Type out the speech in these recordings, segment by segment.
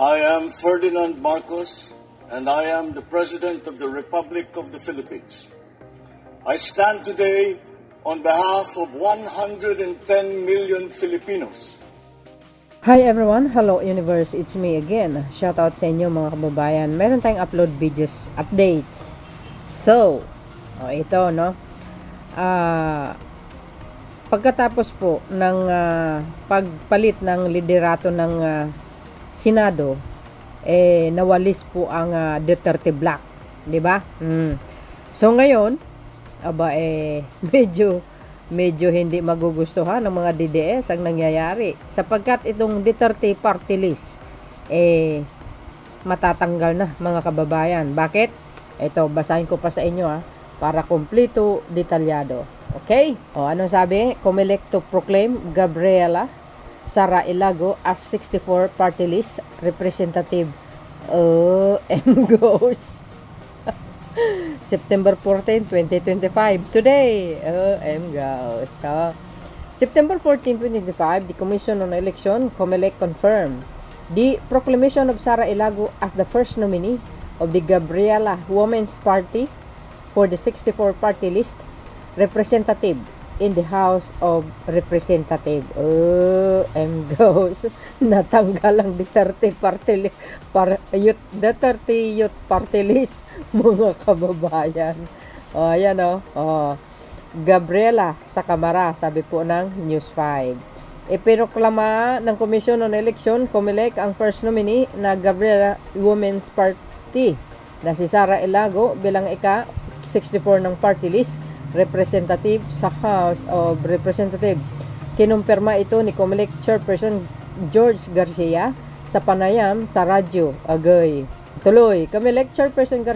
I am Ferdinand Marcos, and I am the President of the Republic of the Philippines. I stand today on behalf of 110 million Filipinos. Hi everyone, hello universe, it's me again. Shout out sa inyo mga kababayan. Meron tayong upload videos, updates. So, ito no. Pagkatapos po ng pagpalit ng liderato ng Senado, nawalis po ang Duterte Black, 'di ba? So ngayon, medyo hindi magugustuhan ng mga DDS ang nangyayari sapagkat itong Duterte party list matatanggal na mga kababayan. Bakit? Ito, basahin ko pa sa inyo para kompleto, detalyado. Okay? Anong sabi? COMELEC to proclaim Gabriela Sara Ilago as 64 party list representative. Goes September 14, 2025. Today, goes. September 14, 2025, the Commission on Election, COMELEC, confirmed the proclamation of Sara Ilago as the first nominee of the Gabriela Women's Party for the 64 party list representative in the House of Representatives. Goes. Natanggal ang Duterte Youth Party List, mga kababayan. Ayan Gabriela sa Kamara, sabi po ng News 5. Ipinoklama ng Commission on Election, COMELEC, ang first nominee na Gabriela Women's Party na si Sara Ilago bilang ika-64 ng party list representative sa House of Representatives. Kinumpirma ito ni COMELEC Chairperson George Garcia sa panayam sa radyo Agay. Tuloy, COMELEC Chairperson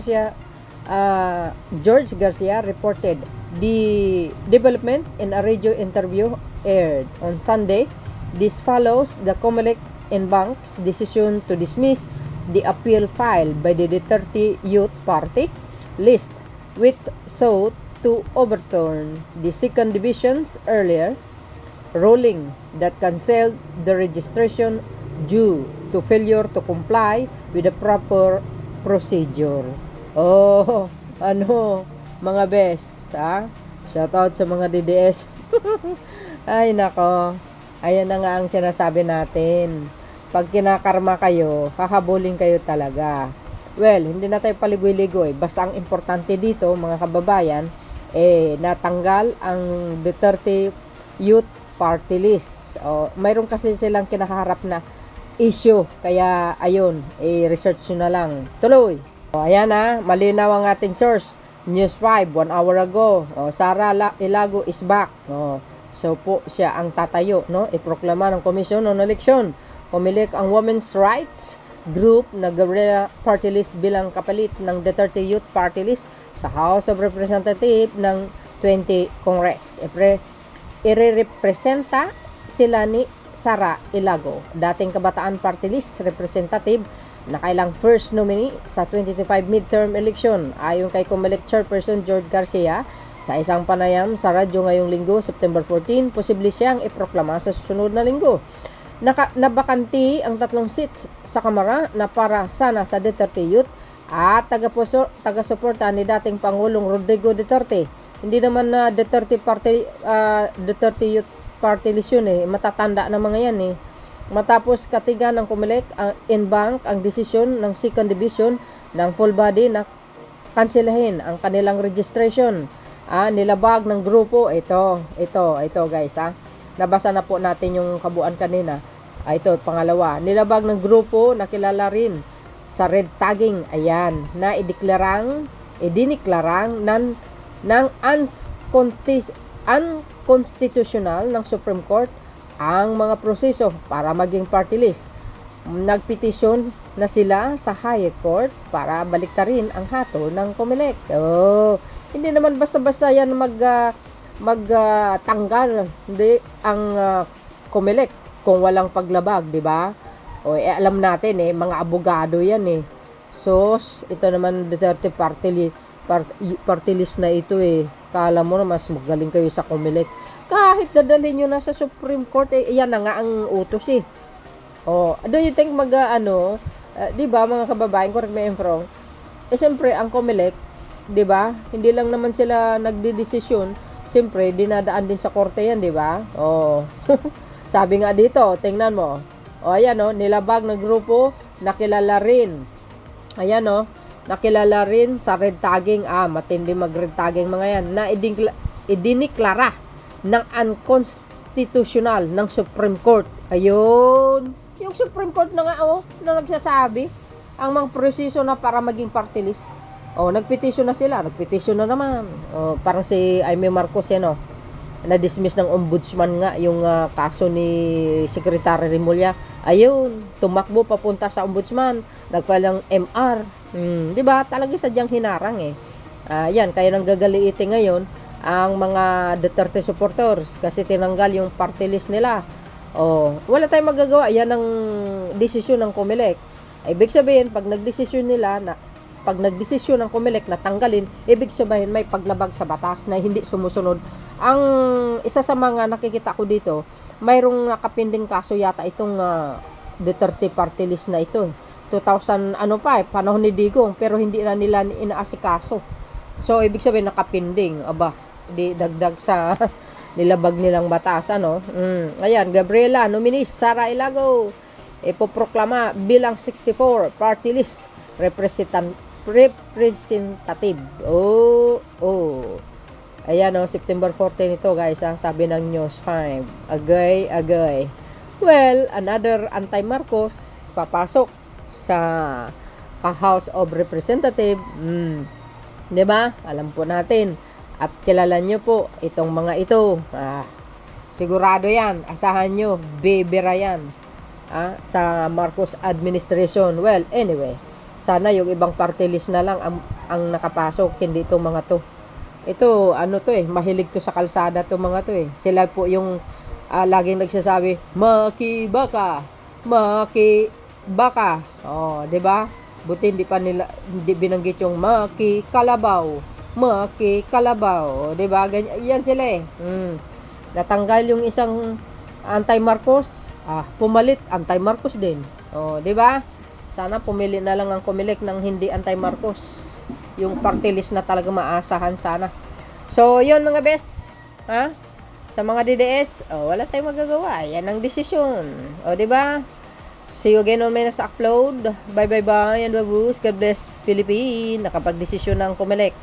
George Garcia reported the development in a radio interview aired on Sunday. This follows the COMELEC and Bank's decision to dismiss the appeal filed by the Duterte Youth Party list, which sought to overturn the second division's earlier ruling that canceled the registration due to failure to comply with the proper procedure. Mga bes, shout out sa mga DDS. Ay nako, ayan na nga ang sinasabi natin. Pag kinakarma kayo, hahabulin kayo talaga. Well, hindi na tayo paligoy-ligoy. Basta ang importante dito, mga kababayan, natanggal ang Duterte Youth Party List. Mayroon kasi silang kinaharap na issue. Kaya, ayun, research nyo na lang. Tuloy. Ayan malinaw ang ating source. News 5, 1 hour ago. Sara Ilago is back. So po, siya ang tatayo. Iproklama ng Commission on Election. COMELEC ang women's rights group na Gabriela Party List bilang kapalit ng Duterte Youth Party List sa House of Representatives ng 20 Congress. Irerepresenta sila ni Sara Ilago, dating Kabataan Party List representative na kailang first nominee sa 2025 midterm election. Ayon kay COMELEC Chairperson George Garcia sa isang panayam sa radyo ngayong linggo, September 14, posible siyang iproklama sa susunod na linggo. Nabakanti ang 3 seats sa Kamara na para sana sa Duterte Youth at taga-suporta ni dating Pangulong Rodrigo Duterte. Hindi naman na Duterte Youth Party List yun matatanda na mga yan Matapos katigan ng COMELEC in bank ang desisyon ng second division ng full body na kanselahin ang kanilang registration. Nilabag ng grupo ito guys Nabasa na po natin yung kabuuan kanina. Ito, pangalawa. Nilabag ng grupo na kilala rin sa red tagging. Ayan, na idineklarang ng unconstitutional ng Supreme Court ang mga proseso para maging party list. Nagpetisyon na sila sa Higher Court para baliktarin ang hatol ng COMELEC. Hindi naman basta-basta yan magtanggal ang COMELEC kung walang paglabag, di ba? Alam natin mga abogado yan So, ito naman Duterte party list na ito Kala mo na mas magaling kayo sa COMELEC. Kahit dadalhin nyo na sa Supreme Court, yan na nga ang utos Do you think Di ba mga kababayan, correct me if I'm wrong, siyempre ang COMELEC, di ba, hindi lang naman sila nagdidesisyon, siyempre dinadaan din sa korte yan, di ba? Oh. Sabi nga dito, tingnan mo. O ayan nilabag na grupo, nakilala rin. Ayan nakilala rin sa red tagging. Matindi mag red tagging mga yan, na idiniklara ng unconstitutional ng Supreme Court. Ayun, yung Supreme Court na nga na nagsasabi ang mga proseso na para maging party list. Nagpetisyon na sila, nagpetisyon na naman. Parang si Aimee Marcos na-dismiss ng ombudsman nga yung kaso ni Secretary Remulla. Ayun, tumakbo papunta sa ombudsman, nagfile ng MR. Di ba? Talaga sadyang hinarang yan, kaya nang gagaliitin ngayon ang mga Duterte supporters kasi tinanggal yung party list nila. Wala tayong magagawa. Yan ang desisyon ng COMELEC. Ibig sabihin, pag nagdesisyon ng COMELEC na tanggalin, ibig sabihin may paglabag sa batas na hindi sumusunod. Ang isa sa mga nakikita ko dito, mayroong nakapinding kaso yata itong Duterte party list na ito. 2000 panahon ni Digong, pero hindi na nila inaasikaso. So ibig sabihin nakapinding. Di dagdag sa nilabag nilang batas Ayan, Gabriela nominees Sara Ilago ipoproklama bilang 64 party list representative. Ayan September 14 ito guys, sabi ng News 5. Agay. Well, another anti-Marcos papasok sa House of Representative. Diba? Alam po natin. At kilala nyo po itong mga ito. Sigurado yan. Asahan nyo. Bibira yan. Sa Marcos administration. Well, anyway. Sana yung ibang party list na lang ang nakapasok. Hindi itong mga to. Ito, mahilig to sa kalsada to mga to Sila po yung laging nagsasabi, makibaka. Diba? Buti hindi binanggit yung makikalabaw. Diba? Yan sila Natanggal yung isang anti-Marcos, pumalit anti-Marcos din. Diba? Sana pumili na lang ang COMELEC ng hindi anti-Marcos. Yung party list na talaga maasahan sana. So, yun mga best. Sa mga DDS, wala tayong magagawa. Yan ang desisyon. Diba? See you again on my next upload. Bye. And babus. God bless Philippines. Nakapag-desisyon ng COMELEC.